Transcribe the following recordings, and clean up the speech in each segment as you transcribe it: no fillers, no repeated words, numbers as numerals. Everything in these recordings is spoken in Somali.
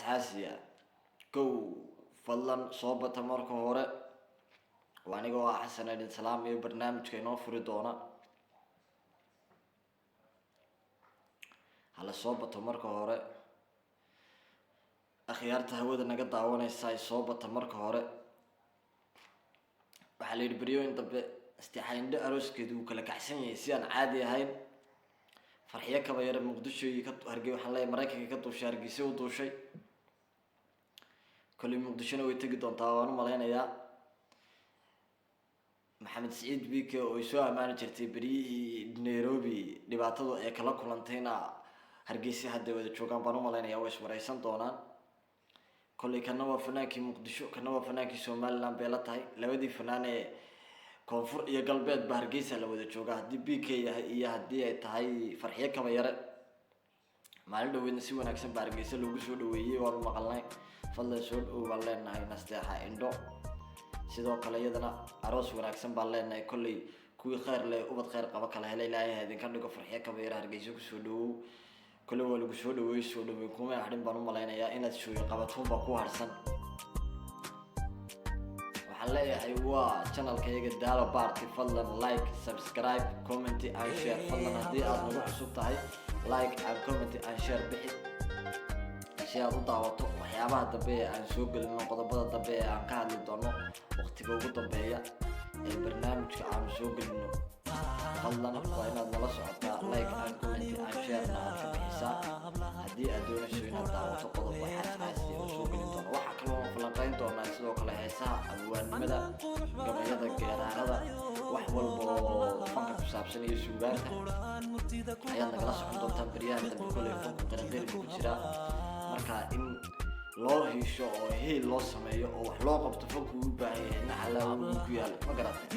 xasaasiya kow fadlan soo bata marka hore waanigoo ah xasan idin salaam iyo barnaamijka inoo furi doona hala soo bato marka hore akhyaarta hawada naga daawanaysa ay soo bata marka hore waxaa la yidhi beryooyin dambe istixaandho arooskeedu uu kala kacsan yahay si aan caadi ahayn farxiyo kaba yara muqdisho iyo hargey waxaan leeyahay maraykanka ka duushay hargeysa u duushay kolay muqdishona way tegi doontaa waan u malaynayaa maxamed siciid bike oo ay soo ammaani jirtay beryihii nairobi dhibaatadu ay kala kulantayna hargeysa hadda wada joogaan baan u malaynayaa way iswaraysan doonaan kolay kana waa fanaankii muqdisho kana waa fanaankii somaliland bay la tahay labadii fanaan ee koonfur iyo galbeed ba hargeysa la wada joogaa haddii bk yahay iyo haddii ay tahay farxiyo kaba yare maalin dhaweydna si wanaagsan ba hargeysa loogu soo dhaweeyey waanu maqalnay fadlan soo dhow baan leenahay nasteexa indho sidoo kale iyadana aroos wanaagsan baan leenahay kolley kuwii khayr leh ubad khayr qaba kala helay ilaahay idinka dhigo farxiyo kaba yare hargeysa kusoo dhawow kolley waa lagu soo dhaweey soo dhaweey kuma hadhin baan u malaynayaa inaad shooyo qabatuunba ku harsan waxaan leeyahay waa channelkayga Daalo Party fadlan like subscribe comment and share fadlan haddii aad nagu cusub tahay like and comment and share bixi si aad u daawato waxyaabaha dambe ee aan soo gelino qodobada dambe ee aan ka hadli doono waqtiga ugu dambeeya ee barnaamijka aan soo gelino fadlan waa inaad nala socotaa like and comment and share na aad ka bixisaa haddii aad doonayso inaad daawato qodobo xasaasi oo soo gelin doono waxaa kaloo falanqayn doonaa sidoo kale heesaha abwaanimada gabayada geeraarada wax walba oo fanka ku saabsan iyo suugaanta ayaad nagala socon doontaan beryahan dambe koley fanku qaranqeyrka ku jira marka in loo hiisho oo heel loo sameeyo oo wax loo qabto fanku u baahan yahay nacalaa uu ku yaalo ma garatay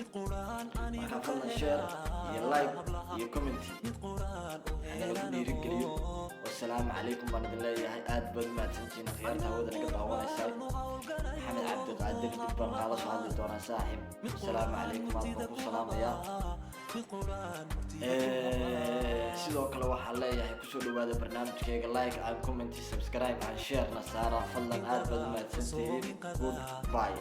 marka fadlan share iyo like iyo comment hana lagu dhiirigeliyo والسلام عليكم بان الله يحيى آد بد ما تنتين خيارتها ودنا قطع ونساي محمد عبد القادر دبر خلاص هذا دوران صاحب السلام عليكم ورحمة السلام يا sidoo kale waxaa leeyahay kusoo dhawaada barnaamijkayga like and comment subscribe and share na saara fadlan aad baad u mahadsantihiin goodbye